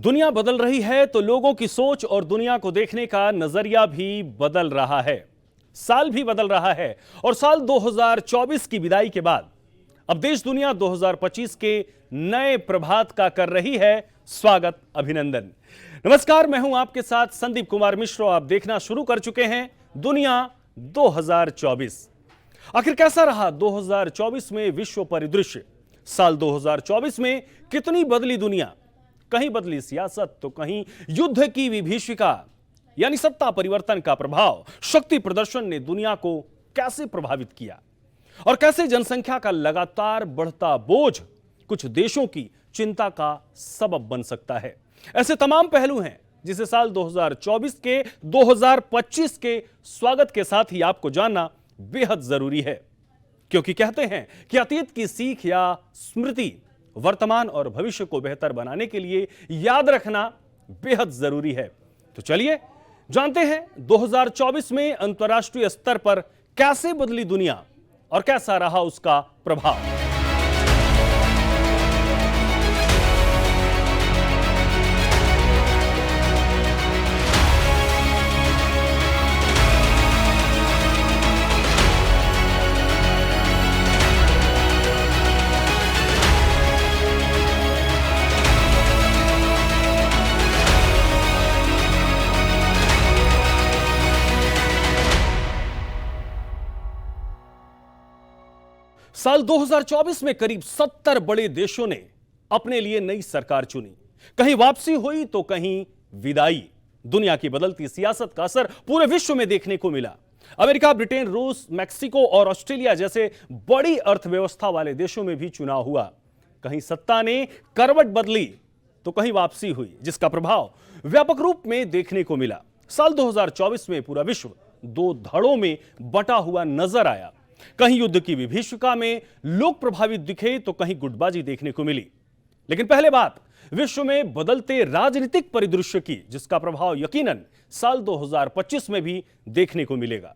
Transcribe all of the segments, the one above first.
दुनिया बदल रही है तो लोगों की सोच और दुनिया को देखने का नजरिया भी बदल रहा है। साल भी बदल रहा है और साल 2024 की विदाई के बाद अब देश दुनिया 2025 के नए प्रभात का कर रही है स्वागत, अभिनंदन। नमस्कार, मैं हूं आपके साथ संदीप कुमार मिश्रा। आप देखना शुरू कर चुके हैं दुनिया 2024। आखिर कैसा रहा 2024 में विश्व परिदृश्य? साल 2024 में कितनी बदली दुनिया? कहीं बदली सियासत तो कहीं युद्ध की विभीषिका, यानी सत्ता परिवर्तन का प्रभाव। शक्ति प्रदर्शन ने दुनिया को कैसे प्रभावित किया और कैसे जनसंख्या का लगातार बढ़ता बोझ कुछ देशों की चिंता का सबब बन सकता है। ऐसे तमाम पहलू हैं जिसे साल 2024 के 2025 के स्वागत के साथ ही आपको जानना बेहद जरूरी है, क्योंकि कहते हैं कि अतीत की सीख या स्मृति वर्तमान और भविष्य को बेहतर बनाने के लिए याद रखना बेहद जरूरी है। तो चलिए जानते हैं 2024 में अंतर्राष्ट्रीय स्तर पर कैसे बदली दुनिया और कैसा रहा उसका प्रभाव। साल 2024 में करीब 70 बड़े देशों ने अपने लिए नई सरकार चुनी। कहीं वापसी हुई तो कहीं विदाई। दुनिया की बदलती सियासत का असर पूरे विश्व में देखने को मिला। अमेरिका, ब्रिटेन, रूस, मैक्सिको और ऑस्ट्रेलिया जैसे बड़ी अर्थव्यवस्था वाले देशों में भी चुनाव हुआ। कहीं सत्ता ने करवट बदली तो कहीं वापसी हुई, जिसका प्रभाव व्यापक रूप में देखने को मिला। साल 2024 में पूरा विश्व दो धड़ों में बटा हुआ नजर आया। कहीं युद्ध की विभीषिका में लोग प्रभावित दिखे तो कहीं गुटबाजी देखने को मिली। लेकिन पहले बात विश्व में बदलते राजनीतिक परिदृश्य की, जिसका प्रभाव यकीनन साल 2025 में भी देखने को मिलेगा।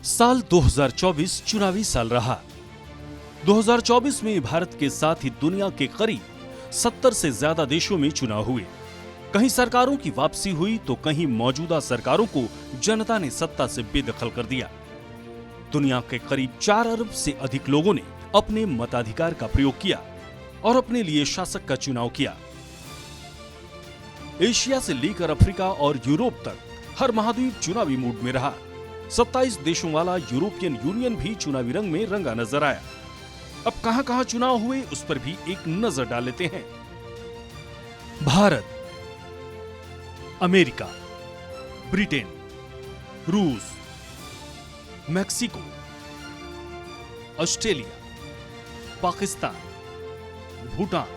साल 2024 चुनावी साल रहा। 2024 में भारत के साथ ही दुनिया के करीब 70 से ज्यादा देशों में चुनाव हुए। कहीं सरकारों की वापसी हुई तो कहीं मौजूदा सरकारों को जनता ने सत्ता से बेदखल कर दिया। दुनिया के करीब 4 अरब से अधिक लोगों ने अपने मताधिकार का प्रयोग किया और अपने लिए शासक का चुनाव किया। एशिया से लेकर अफ्रीका और यूरोप तक हर महाद्वीप चुनावी मूड में रहा। 27 देशों वाला यूरोपियन यूनियन भी चुनावी रंग में रंगा नजर आया। अब कहां-कहां चुनाव हुए उस पर भी एक नजर डाल लेते हैं। भारत, अमेरिका, ब्रिटेन, रूस, Mexico, Australia, Pakistan, Bhutan,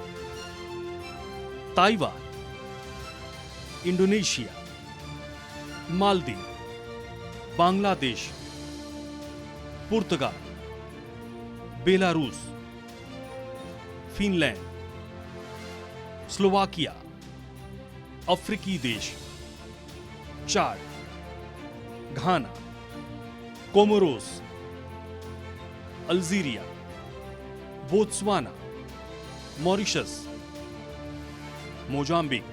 Taiwan, Indonesia, Maldives, Bangladesh, पुर्तगाल, बेलारूस, फिनलैंड, स्लोवाकिया, अफ्रीकी देश, Chad, Ghana, Comoros, Algeria, Botswana, Mauritius, Mozambique,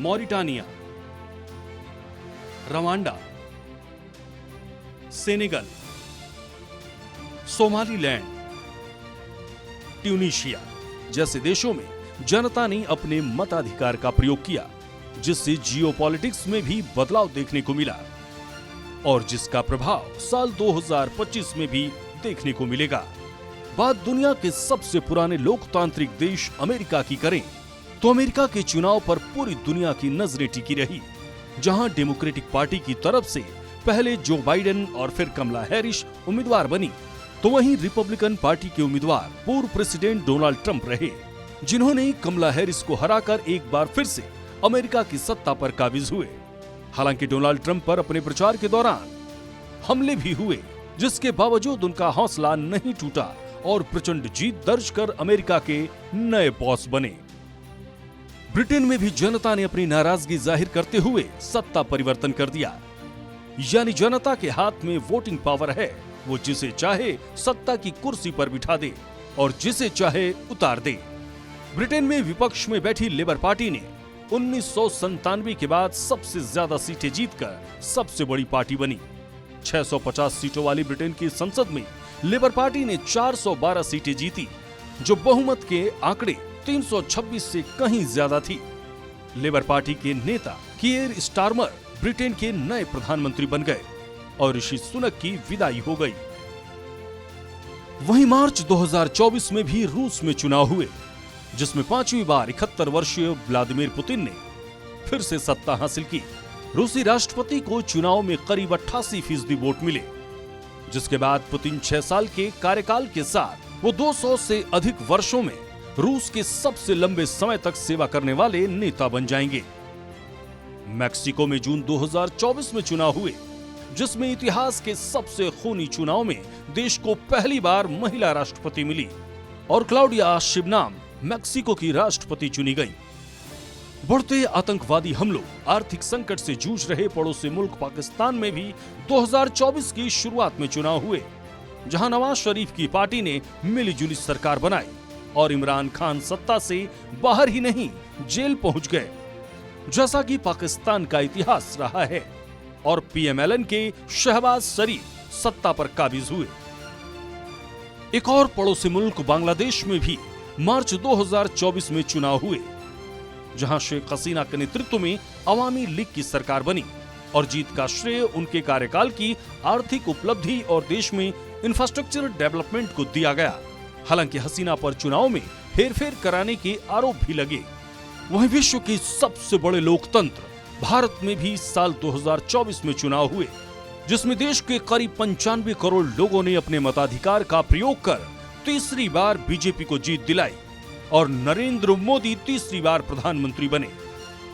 Mauritania, Rwanda, Senegal, Somaliland, Tunisia जैसे देशों में जनता ने अपने मताधिकार का प्रयोग किया, जिससे जियोपॉलिटिक्स में भी बदलाव देखने को मिला और जिसका प्रभाव साल 2025 में भी देखने को मिलेगा। बात दुनिया के सबसे पुराने लोकतांत्रिक देश अमेरिका की करें तो अमेरिका के चुनाव पर पूरी दुनिया की नजरें टिकी रही। जहां डेमोक्रेटिक पार्टी की तरफ से पहले जो बाइडेन और फिर कमला हैरिस उम्मीदवार बनी, तो वहीं रिपब्लिकन पार्टी के उम्मीदवार पूर्व प्रेसिडेंट डोनाल्ड ट्रंप रहे, जिन्होंने कमला हैरिस को हराकर एक बार फिर से अमेरिका की सत्ता पर काबिज हुए। हालांकि डोनाल्ड ट्रंप पर अपने प्रचार के दौरान हमले भी हुए, जिसके बावजूद उनका हौसला नहीं टूटा और प्रचंड जीत दर्ज कर अमेरिका के नए बॉस बने। ब्रिटेन में भी जनता ने अपनी नाराजगी जाहिर करते हुए सत्ता परिवर्तन कर दिया। यानी जनता के हाथ में वोटिंग पावर है, वो जिसे चाहे सत्ता की कुर्सी पर बिठा दे और जिसे चाहे उतार दे। ब्रिटेन में विपक्ष में बैठी लेबर पार्टी ने 1997 के बाद सबसे ज्यादा सीटें जीतकर सबसे बड़ी पार्टी बनी। 650 सीटों वाली ब्रिटेन की संसद में लेबर पार्टी ने 412 सीटें जीती, जो बहुमत के आंकड़े 326 से कहीं ज्यादा थी। लेबर पार्टी के नेता कीयर स्टारमर ब्रिटेन के नए प्रधानमंत्री बन गए और ऋषि सुनक की विदाई हो गई। वहीं मार्च 2024 में भी रूस में चुनाव हुए, जिसमें 5वीं बार 71 वर्षीय व्लादिमीर पुतिन ने फिर से सत्ता हासिल की। रूसी राष्ट्रपति को चुनाव में करीब 88% वोट मिले, जिसके बाद पुतिन 6 साल के कार्यकाल के साथ वो 200 से अधिक वर्षों में रूस के सबसे लंबे समय तक सेवा करने वाले नेता बन जाएंगे। मैक्सिको में जून 2024 में चुनाव हुए, जिसमें इतिहास के सबसे खूनी चुनाव में देश को पहली बार महिला राष्ट्रपति मिली और क्लाउडिया शिवनाम मैक्सिको की राष्ट्रपति चुनी गई। बढ़ते आतंकवादी हमलों, आर्थिक संकट से जूझ रहे पड़ोसी मुल्क पाकिस्तान में भी 2024 की शुरुआत में चुनाव हुए, जहां नवाज शरीफ की पार्टी ने मिलीजुली सरकार बनाई और इमरान खान सत्ता से बाहर ही नहीं जेल पहुंच गए, जैसा कि पाकिस्तान का इतिहास रहा है। और पीएमएलएन के शहबाज शरीफ सत्ता पर काबिज हुए। एक और पड़ोसी मुल्क बांग्लादेश में भी मार्च 2024 में चुनाव हुए, जहां शेख हसीना के नेतृत्व में अवामी लीग की सरकार बनी और जीत का श्रेय उनके कार्यकाल की आर्थिक उपलब्धि और देश में इंफ्रास्ट्रक्चर डेवलपमेंट को दिया गया। हालांकि हसीना पर चुनाव में हेरफेर कराने के आरोप भी लगे। वहीं विश्व के सबसे बड़े लोकतंत्र भारत में भी साल 2024 में चुनाव हुए, जिसमें देश के करीब 95 करोड़ लोगों ने अपने मताधिकार का प्रयोग कर तीसरी बार बीजेपी को जीत दिलाई और नरेंद्र मोदी तीसरी बार प्रधानमंत्री बने।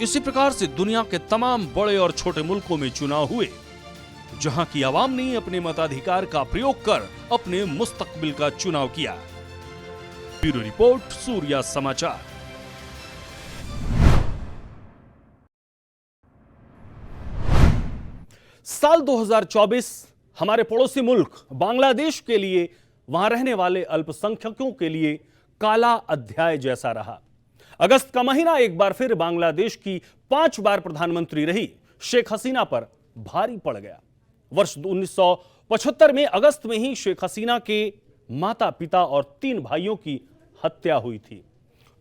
इसी प्रकार से दुनिया के तमाम बड़े और छोटे मुल्कों में चुनाव हुए, जहां की आवाम ने अपने मताधिकार का प्रयोग कर अपने मुस्तकबिल का चुनाव किया। ब्यूरो रिपोर्ट, सूर्या समाचार। साल 2024 हमारे पड़ोसी मुल्क बांग्लादेश के लिए, वहां रहने वाले अल्पसंख्यकों के लिए काला अध्याय जैसा रहा। अगस्त का महीना एक बार फिर बांग्लादेश की 5 बार प्रधानमंत्री रही शेख हसीना पर भारी पड़ गया। वर्ष 1975 में अगस्त में ही शेख हसीना के माता पिता और 3 भाइयों की हत्या हुई थी,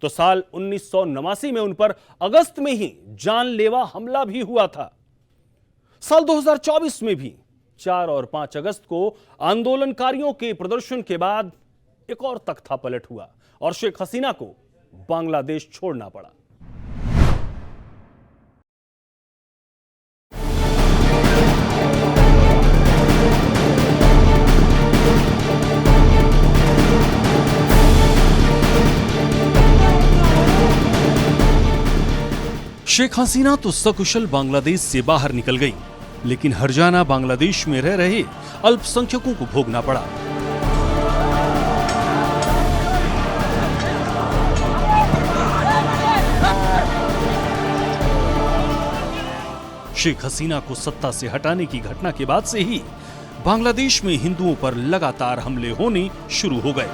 तो साल 1989 में उन पर अगस्त में ही जानलेवा हमला भी हुआ था। साल 2024 में भी 4 और 5 अगस्त को आंदोलनकारियों के प्रदर्शन के बाद एक और तख्ता पलट हुआ और शेख हसीना को बांग्लादेश छोड़ना पड़ा। शेख हसीना तो सकुशल बांग्लादेश से बाहर निकल गई, लेकिन हर्जाना बांग्लादेश में रह रहे अल्पसंख्यकों को भोगना पड़ा। शेख हसीना को सत्ता से हटाने की घटना के बाद से ही बांग्लादेश में हिंदुओं पर लगातार हमले होने शुरू हो गए।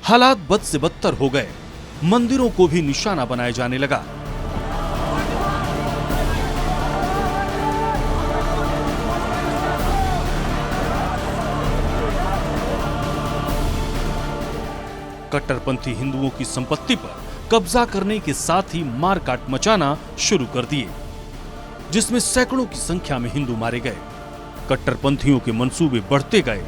हालात बद से बदतर हो गए, मंदिरों को भी निशाना बनाया जाने लगा। कट्टरपंथी हिंदुओं की संपत्ति पर कब्जा करने के साथ ही मारकाट मचाना शुरू कर दिए, जिसमें सैकड़ों की संख्या में हिंदू मारे गए। कट्टरपंथियों के मंसूबे बढ़ते गए।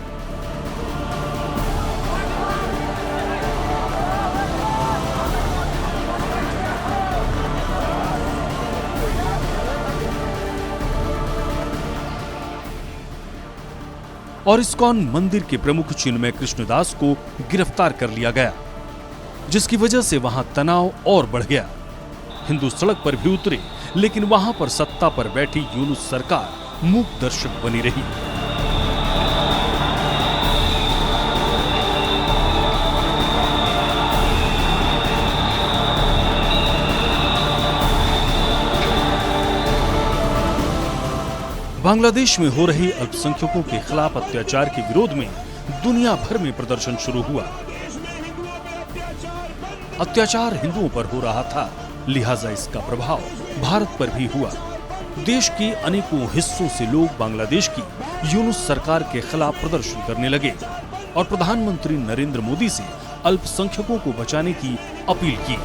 और इस्कॉन मंदिर के प्रमुख चिन्मय कृष्णदास को गिरफ्तार कर लिया गया, जिसकी वजह से वहां तनाव और बढ़ गया। हिंदू सड़क पर भी उतरे, लेकिन वहां पर सत्ता पर बैठी यूनुस सरकार मूक दर्शक बनी रही। बांग्लादेश में हो रही अल्पसंख्यकों के खिलाफ अत्याचार के विरोध में दुनिया भर में प्रदर्शन शुरू हुआ। अत्याचार हिंदुओं पर हो रहा था, लिहाजा इसका प्रभाव भारत पर भी हुआ। देश के अनेकों हिस्सों से लोग बांग्लादेश की यूनुस सरकार के खिलाफ प्रदर्शन करने लगे और प्रधानमंत्री नरेंद्र मोदी से अल्पसंख्यकों को बचाने की अपील की।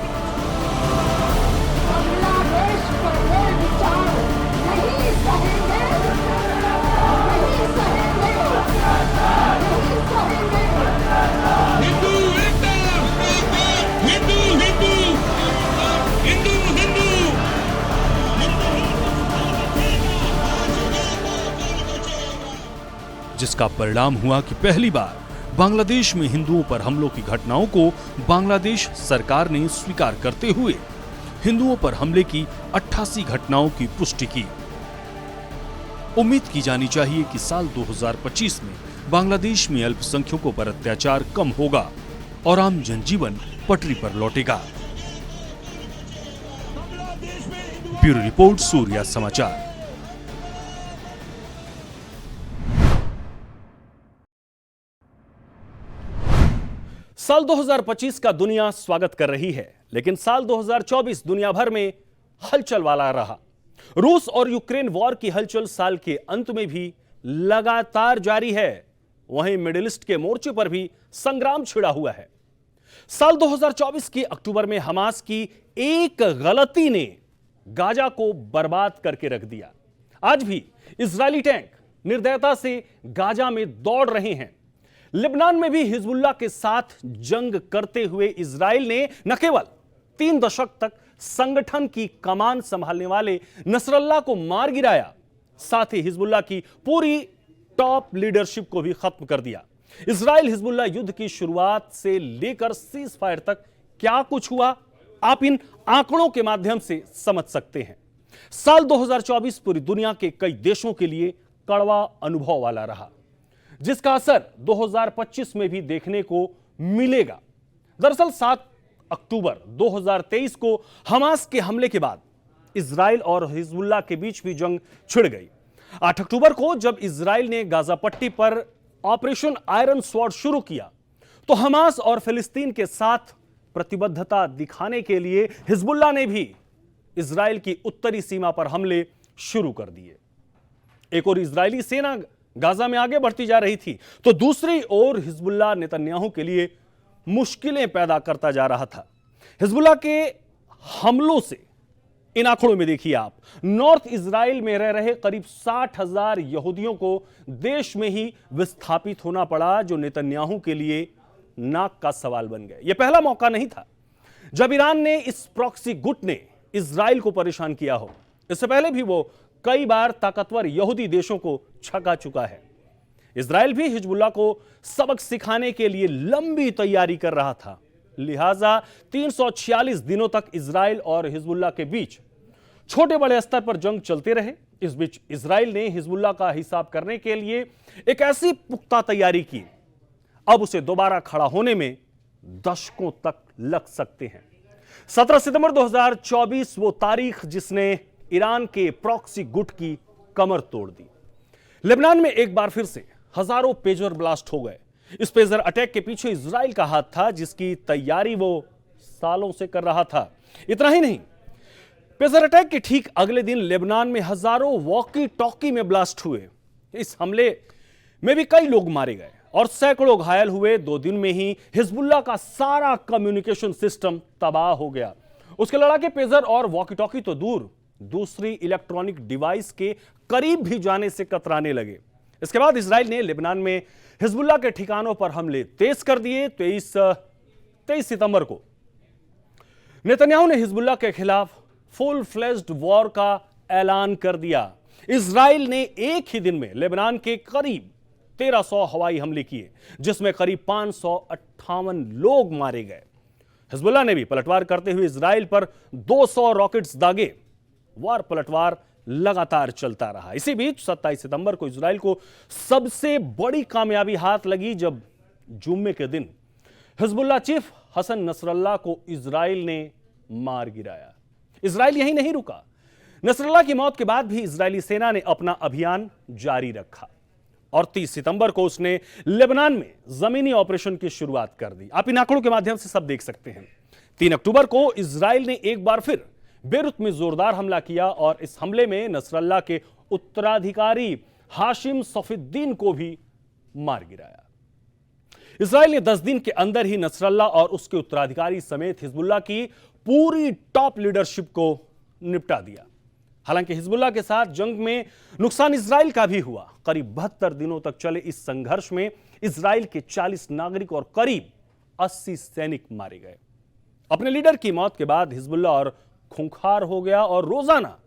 जिसका परिणाम हुआ कि पहली बार बांग्लादेश में हिंदुओं पर हमलों की घटनाओं को बांग्लादेश सरकार ने स्वीकार करते हुए हिंदुओं पर हमले की 88 घटनाओं की पुष्टि की। उम्मीद की जानी चाहिए कि साल 2025 में बांग्लादेश में अल्पसंख्यकों पर अत्याचार कम होगा और आम जनजीवन पटरी पर लौटेगा। ब्यूरो रिपोर्ट, सूर्या समाचार। साल 2025 का दुनिया स्वागत कर रही है, लेकिन साल 2024 दुनिया भर में हलचल वाला रहा। रूस और यूक्रेन वॉर की हलचल साल के अंत में भी लगातार जारी है। वहीं मिडिल ईस्ट के मोर्चे पर भी संग्राम छिड़ा हुआ है। साल 2024 के अक्टूबर में हमास की एक गलती ने गाजा को बर्बाद करके रख दिया। आज भी इजरायली टैंक निर्दयता से गाजा में दौड़ रहे हैं। लेबनान में भी हिजबुल्लाह के साथ जंग करते हुए इजराइल ने न केवल 3 दशक तक संगठन की कमान संभालने वाले नसरल्लाह को मार गिराया, साथ ही हिजबुल्लाह की पूरी टॉप लीडरशिप को भी खत्म कर दिया। इजराइल हिजबुल्लाह युद्ध की शुरुआत से लेकर सीज फायर तक क्या कुछ हुआ, आप इन आंकड़ों के माध्यम से समझ सकते हैं। साल 2024 पूरी दुनिया के कई देशों के लिए कड़वा अनुभव वाला रहा, जिसका असर 2025 में भी देखने को मिलेगा। दरअसल 7 अक्टूबर 2023 को हमास के हमले के बाद इजराइल और हिजबुल्लाह के बीच भी जंग छिड़ गई। 8 अक्टूबर को जब इजराइल ने गाजा पट्टी पर ऑपरेशन आयरन स्वॉर्ड शुरू किया, तो हमास और फिलिस्तीन के साथ प्रतिबद्धता दिखाने के लिए हिजबुल्लाह ने भी इजराइल की उत्तरी सीमा पर हमले शुरू कर दिए। एक और इजरायली सेना गाजा में आगे बढ़ती जा रही थी, तो दूसरी ओर हिजबुल्लाह नेतन्याहू के लिए मुश्किलें पैदा करता जा रहा था। हिजबुल्लाह के हमलों से इन आंकड़ों में देखिए आप, नॉर्थ इजराइल में रह रहे करीब 60,000 यहूदियों को देश में ही विस्थापित होना पड़ा, जो नेतन्याहू के लिए नाक का सवाल बन गए। यह पहला मौका नहीं था जब ईरान ने इस प्रॉक्सी गुट ने इजराइल को परेशान किया हो। इससे पहले भी वो कई बार ताकतवर यहूदी देशों को छका चुका है। इजराइल भी हिजबुल्लाह को सबक सिखाने के लिए लंबी तैयारी कर रहा था, लिहाजा 346 दिनों तक इजराइल और हिजबुल्लाह के बीच छोटे बड़े स्तर पर जंग चलते रहे। इस बीच इजराइल ने हिजबुल्लाह का हिसाब करने के लिए एक ऐसी पुख्ता तैयारी की, अब उसे दोबारा खड़ा होने में दशकों तक लग सकते हैं। 17 सितंबर 2024 वो तारीख जिसने ईरान के प्रॉक्सी गुट की कमर तोड़ दी। लेबनान में एक बार फिर से हजारों पेजर ब्लास्ट हो गए। इस पेजर अटैक के पीछे इजराइल का हाथ था, जिसकी तैयारी वो सालों से कर रहा था। इतना ही नहीं, पेजर अटैक के ठीक अगले दिन लेबनान में हजारों वॉकी टॉकी में ब्लास्ट हुए। इस हमले में भी कई लोग मारे गए और सैकड़ों घायल हुए। 2 दिन में ही हिजबुल्लाह का सारा कम्युनिकेशन सिस्टम तबाह हो गया। उसके लड़ाके पेजर और वॉकी टॉकी तो दूर, दूसरी इलेक्ट्रॉनिक डिवाइस के करीब भी जाने से कतराने लगे। इसके बाद इजराइल ने लेबनान में हिजबुल्लाह के ठिकानों पर हमले तेज कर दिए। 23 सितंबर को नेतन्याहू ने हिजबुल्लाह के खिलाफ फुल फ्लेज्ड वॉर का ऐलान कर दिया। इजराइल ने एक ही दिन में लेबनान के करीब 1300 हवाई हमले किए, जिसमें करीब 558 लोग मारे गए। हिजबुल्लाह ने भी पलटवार करते हुए इजराइल पर 200 रॉकेट्स दागे। वार पलटवार लगातार चलता रहा। इसी बीच 27 सितंबर को इजराइल को सबसे बड़ी कामयाबी हाथ लगी, जब जुम्मे के दिन हिजबुल्लाह चीफ हसन नसरल्लाह को इजराइल ने मार गिराया। इजराइल यहीं नहीं रुका। नसरल्लाह की मौत के बाद भी इजरायली सेना ने अपना अभियान जारी रखा और 30 सितंबर को उसने लेबनान में जमीनी ऑपरेशन की शुरुआत कर दी। आप इन आंकड़ों के माध्यम से सब देख सकते हैं। 3 अक्टूबर को इजराइल ने एक बार फिर बेरूत में जोरदार हमला किया और इस हमले में नसरल्लाह के उत्तराधिकारी हाशिम सफीउद्दीन को भी मार गिराया। इजराइल ने 10 दिन के अंदर ही नसरल्लाह और उसके उत्तराधिकारी समेत हिजबुल्लाह की पूरी टॉप लीडरशिप को निपटा दिया। हालांकि हिजबुल्लाह के साथ जंग में नुकसान इजराइल का भी हुआ। करीब 72 दिनों तक चले इस संघर्ष में इजराइल के 40 नागरिक और करीब 80 सैनिक मारे गए। अपने लीडर की मौत के बाद हिजबुल्लाह और खूंखार हो गया और रोजाना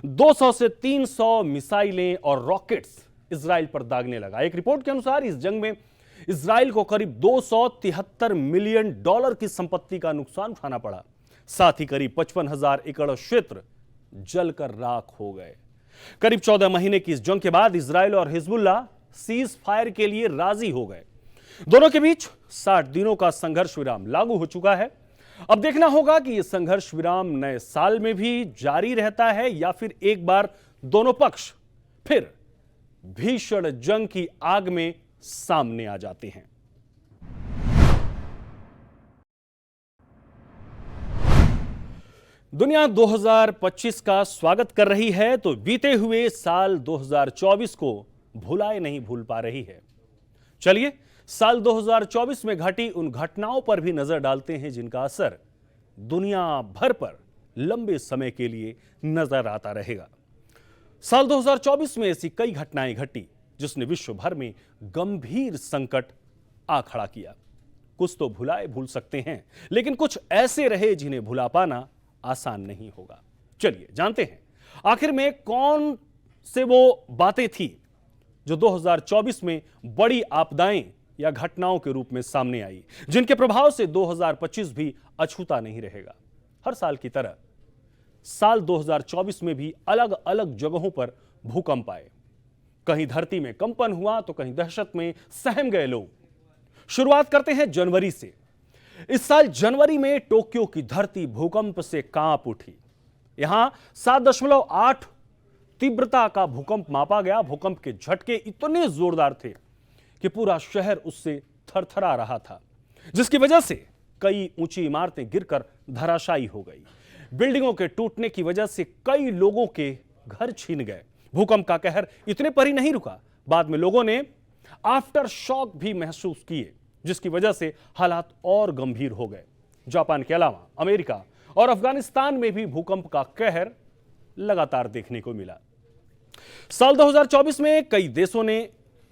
200 से 300 मिसाइलें और रॉकेट्स इजराइल पर दागने लगा। एक रिपोर्ट के अनुसार इस जंग में इजराइल को करीब 273 मिलियन डॉलर की संपत्ति का नुकसान उठाना पड़ा। साथ ही करीब 55,000 एकड़ क्षेत्र जलकर राख हो गए। करीब 14 महीने की इस जंग के बाद इजराइल और हिजबुल्लाह सीज फायर के लिए राजी हो गए। दोनों के बीच 60 दिनों का संघर्ष विराम लागू हो चुका है। अब देखना होगा कि यह संघर्ष विराम नए साल में भी जारी रहता है या फिर एक बार दोनों पक्ष फिर भीषण जंग की आग में सामने आ जाते हैं। दुनिया 2025 का स्वागत कर रही है तो बीते हुए साल 2024 को भुलाए नहीं भूल पा रही है। चलिए साल 2024 में घटी उन घटनाओं पर भी नजर डालते हैं जिनका असर दुनिया भर पर लंबे समय के लिए नजर आता रहेगा। साल 2024 में ऐसी कई घटनाएं घटी जिसने विश्व भर में गंभीर संकट आ खड़ा किया। कुछ तो भुलाए भूल सकते हैं, लेकिन कुछ ऐसे रहे जिन्हें भुला पाना आसान नहीं होगा। चलिए जानते हैं आखिर में कौन से वो बातें थी जो 2024 में बड़ी आपदाएं या घटनाओं के रूप में सामने आई, जिनके प्रभाव से 2025 भी अछूता नहीं रहेगा। हर साल की तरह साल 2024 में भी अलग अलग जगहों पर भूकंप आए। कहीं धरती में कंपन हुआ तो कहीं दहशत में सहम गए लोग। शुरुआत करते हैं जनवरी से। इस साल जनवरी में टोक्यो की धरती भूकंप से कांप उठी। यहां 7.8 तीव्रता का भूकंप मापा गया। भूकंप के झटके इतने जोरदार थे कि पूरा शहर उससे थरथरा रहा था, जिसकी वजह से कई ऊंची इमारतें गिरकर धराशायी हो गई। बिल्डिंगों के टूटने की वजह से कई लोगों के घर छीन गए। भूकंप का कहर इतने पर ही नहीं रुका, बाद में लोगों ने आफ्टर शॉक भी महसूस किए, जिसकी वजह से हालात और गंभीर हो गए। जापान के अलावा अमेरिका और अफगानिस्तान में भी भूकंप का कहर लगातार देखने को मिला। साल 2024 में कई देशों ने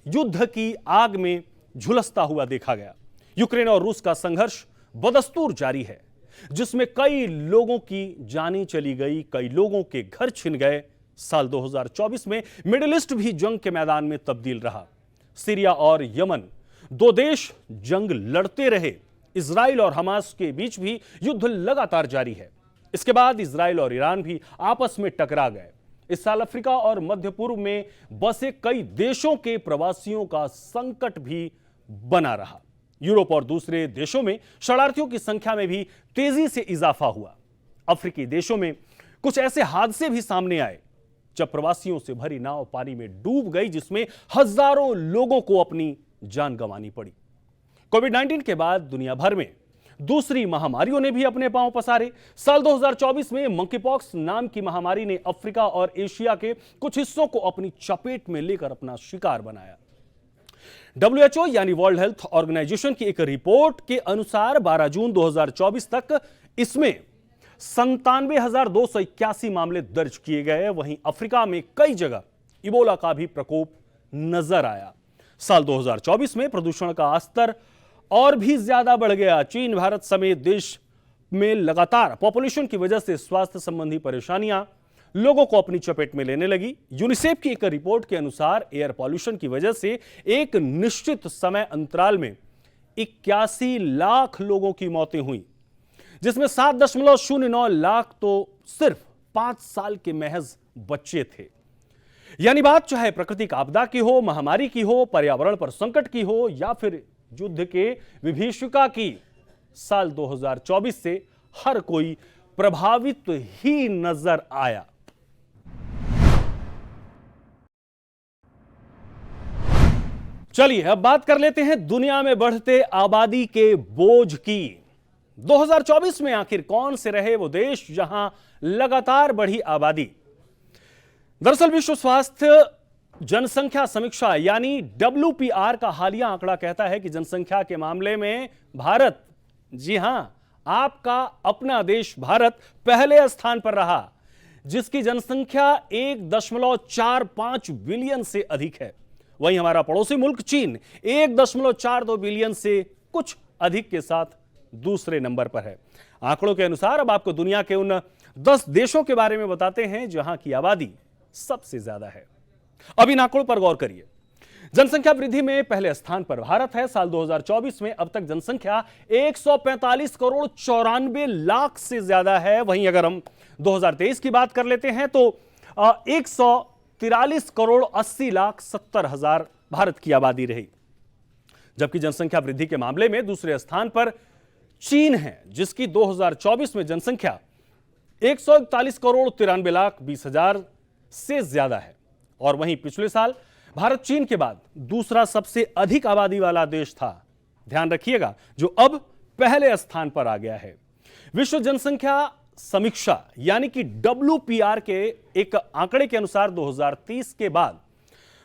युद्ध की आग में झुलसता हुआ देखा गया। यूक्रेन और रूस का संघर्ष बदस्तूर जारी है, जिसमें कई लोगों की जानें चली गई, कई लोगों के घर छिन गए। साल 2024 में मिडिल ईस्ट भी जंग के मैदान में तब्दील रहा। सीरिया और यमन दो देश जंग लड़ते रहे। इजराइल और हमास के बीच भी युद्ध लगातार जारी है। इसके बाद इजराइल और ईरान भी आपस में टकरा गए। इस साल अफ्रीका और मध्य पूर्व में बसे कई देशों के प्रवासियों का संकट भी बना रहा। यूरोप और दूसरे देशों में शरणार्थियों की संख्या में भी तेजी से इजाफा हुआ। अफ्रीकी देशों में कुछ ऐसे हादसे भी सामने आए जब प्रवासियों से भरी नाव पानी में डूब गई, जिसमें हजारों लोगों को अपनी जान गंवानी पड़ी। कोविड-19 के बाद दुनिया भर में दूसरी महामारियों ने भी अपने पांव पसारे। साल 2024 में मंकीपॉक्स नाम की महामारी ने अफ्रीका और एशिया के कुछ हिस्सों को अपनी चपेट में लेकर अपना शिकार बनाया। WHO यानी वर्ल्ड हेल्थ ऑर्गेनाइजेशन की एक रिपोर्ट के अनुसार 12 जून 2024 तक इसमें 97,281 मामले दर्ज किए गए। वहीं अफ्रीका में कई जगह इबोला का भी प्रकोप नजर आया। साल 2024 में प्रदूषण का स्तर और भी ज्यादा बढ़ गया। चीन, भारत समेत देश में लगातार पॉपुलेशन की वजह से स्वास्थ्य संबंधी परेशानियां लोगों को अपनी चपेट में लेने लगी। यूनिसेफ की एक रिपोर्ट के अनुसार एयर पॉल्यूशन की वजह से एक निश्चित समय अंतराल में 81 लाख लोगों की मौतें हुई, जिसमें 7.09 लाख तो सिर्फ 5 साल के महज बच्चे थे। यानी बात चाहे प्राकृतिक आपदा की हो, महामारी की हो, पर्यावरण पर संकट की हो या फिर युद्ध के विभीषिका की, साल 2024 से हर कोई प्रभावित ही नजर आया। चलिए अब बात कर लेते हैं दुनिया में बढ़ते आबादी के बोझ की। 2024 में आखिर कौन से रहे वो देश जहां लगातार बढ़ी आबादी। दरअसल विश्व स्वास्थ्य जनसंख्या समीक्षा यानी WPR का हालिया आंकड़ा कहता है कि जनसंख्या के मामले में भारत, जी हां, आपका अपना देश भारत पहले स्थान पर रहा, जिसकी जनसंख्या 1.45 बिलियन से अधिक है। वहीं हमारा पड़ोसी मुल्क चीन 1.42 बिलियन से कुछ अधिक के साथ दूसरे नंबर पर है। आंकड़ों के अनुसार अब आपको दुनिया के उन 10 देशों के बारे में बताते हैं जहां की आबादी सबसे ज्यादा है। अब इन आंकड़ों पर गौर करिए। जनसंख्या वृद्धि में पहले स्थान पर भारत है। साल 2024 में अब तक जनसंख्या 145 करोड़ 94 लाख से ज्यादा है। वहीं अगर हम 2023 की बात कर लेते हैं तो 143 करोड़ 80 लाख 70 हजार भारत की आबादी रही, जबकि जनसंख्या वृद्धि के मामले में दूसरे स्थान पर चीन है, जिसकी 2024 में जनसंख्या 141 करोड़ 93 लाख 20 हजार से ज्यादा है। और वहीं पिछले साल भारत चीन के बाद दूसरा सबसे अधिक आबादी वाला देश था, ध्यान रखिएगा, जो अब पहले स्थान पर आ गया है। विश्व जनसंख्या समीक्षा यानी कि WPR के एक आंकड़े के अनुसार 2030 के बाद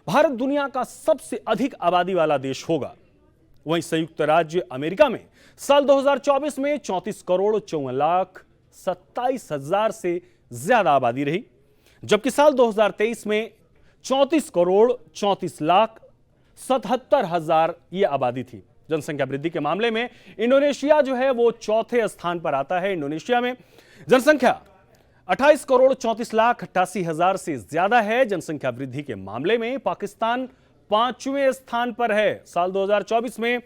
भारत दुनिया का सबसे अधिक आबादी वाला देश होगा। वहीं संयुक्त राज्य अमेरिका में साल 2024 में 34 करोड़ 54 लाख 27 हजार से ज्यादा आबादी रही, जबकि साल 2023 में 34 करोड़ 34 लाख 77 हजार यह आबादी थी। जनसंख्या वृद्धि के मामले में इंडोनेशिया जो है वो चौथे स्थान पर आता है। इंडोनेशिया में जनसंख्या 28 करोड़ 34 लाख 88 हजार से ज्यादा है। जनसंख्या वृद्धि के मामले में पाकिस्तान 5वें स्थान पर है। साल 2024 में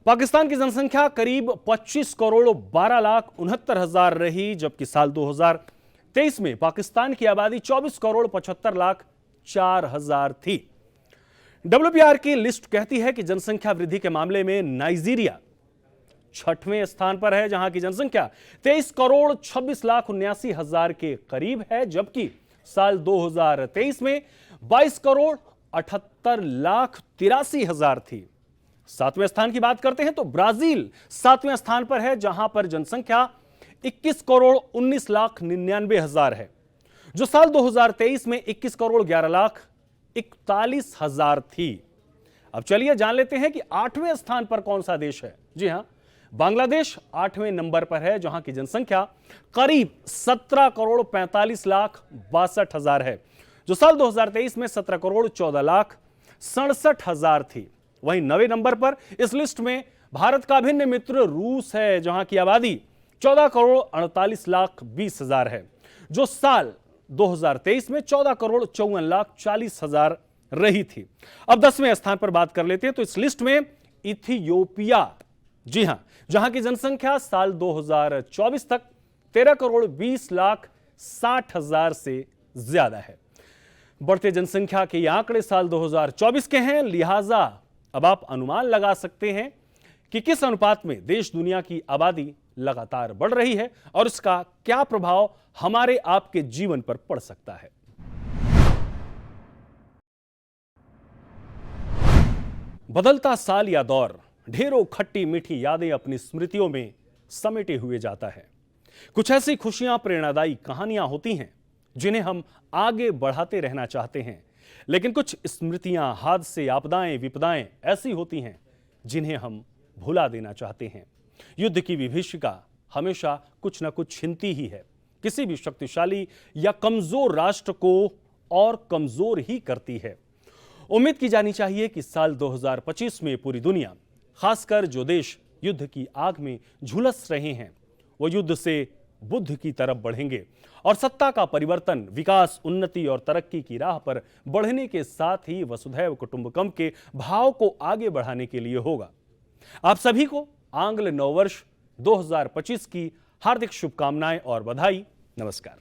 पाकिस्तान की जनसंख्या करीब 25 करोड़ 12 लाख 69 हजार रही, जबकि साल 2023 में पाकिस्तान की आबादी 24 करोड़ 75 लाख 4 हजार थी। WPR की लिस्ट कहती है कि जनसंख्या वृद्धि के मामले में नाइजीरिया 6वें स्थान पर है, जहां की जनसंख्या 23 करोड़ 26 लाख 79 हजार के करीब है, जबकि साल 2023 में 22 करोड़ 78 लाख 83 हजार थी। 7वें स्थान की बात करते हैं तो ब्राजील 7वें स्थान पर है, जहां पर जनसंख्या 21 करोड़ 19 लाख 99 हजार है, जो साल 2023 में 21 करोड़ 11 लाख 41 हजार थी। अब चलिए जान लेते हैं कि 8वें स्थान पर कौन सा देश है। जी हां, बांग्लादेश 8वें नंबर पर है, जहां की जनसंख्या करीब 17 करोड़ 45 लाख 62 हजार है, जो साल 2023 में 17 करोड़ 14 लाख 67 हजार थी। वहीं 9वें नंबर पर इस लिस्ट में भारत का अभिन्न मित्र रूस है, जहां की आबादी 14 करोड़ 48 लाख 20 हजार है, जो साल 2023 में 14 करोड़ 54 लाख 40 हजार रही थी। अब 10वें स्थान पर बात कर लेते हैं तो इस लिस्ट में इथियोपिया, जी हां, जहां की जनसंख्या साल 2024 तक 13 करोड़ 20 लाख 60 हजार से ज्यादा है। बढ़ते जनसंख्या के ये आंकड़े साल 2024 के हैं, लिहाजा अब आप अनुमान लगा सकते हैं कि किस अनुपात में देश दुनिया की आबादी लगातार बढ़ रही है और इसका क्या प्रभाव हमारे आपके जीवन पर पड़ सकता है। बदलता साल या दौर ढेरों खट्टी मीठी यादें अपनी स्मृतियों में समेटे हुए जाता है। कुछ ऐसी खुशियां, प्रेरणादायी कहानियां होती हैं जिन्हें हम आगे बढ़ाते रहना चाहते हैं, लेकिन कुछ स्मृतियां, हादसे, आपदाएं, विपदाएं ऐसी होती हैं जिन्हें हम भुला देना चाहते हैं। युद्ध की विभीषिका हमेशा कुछ ना कुछ छीनती ही है, किसी भी शक्तिशाली या कमजोर राष्ट्र को और कमजोर ही करती है। उम्मीद की जानी चाहिए कि साल 2025 में पूरी दुनिया, खासकर जो देश युद्ध की आग में झुलस रहे हैं, वो युद्ध से बुद्ध की तरफ बढ़ेंगे और सत्ता का परिवर्तन विकास, उन्नति और तरक्की की राह पर बढ़ने के साथ ही वसुधैव कुटुंबकम के भाव को आगे बढ़ाने के लिए होगा। आप सभी को आंग्ल नववर्ष 2025 की हार्दिक शुभकामनाएं और बधाई। नमस्कार।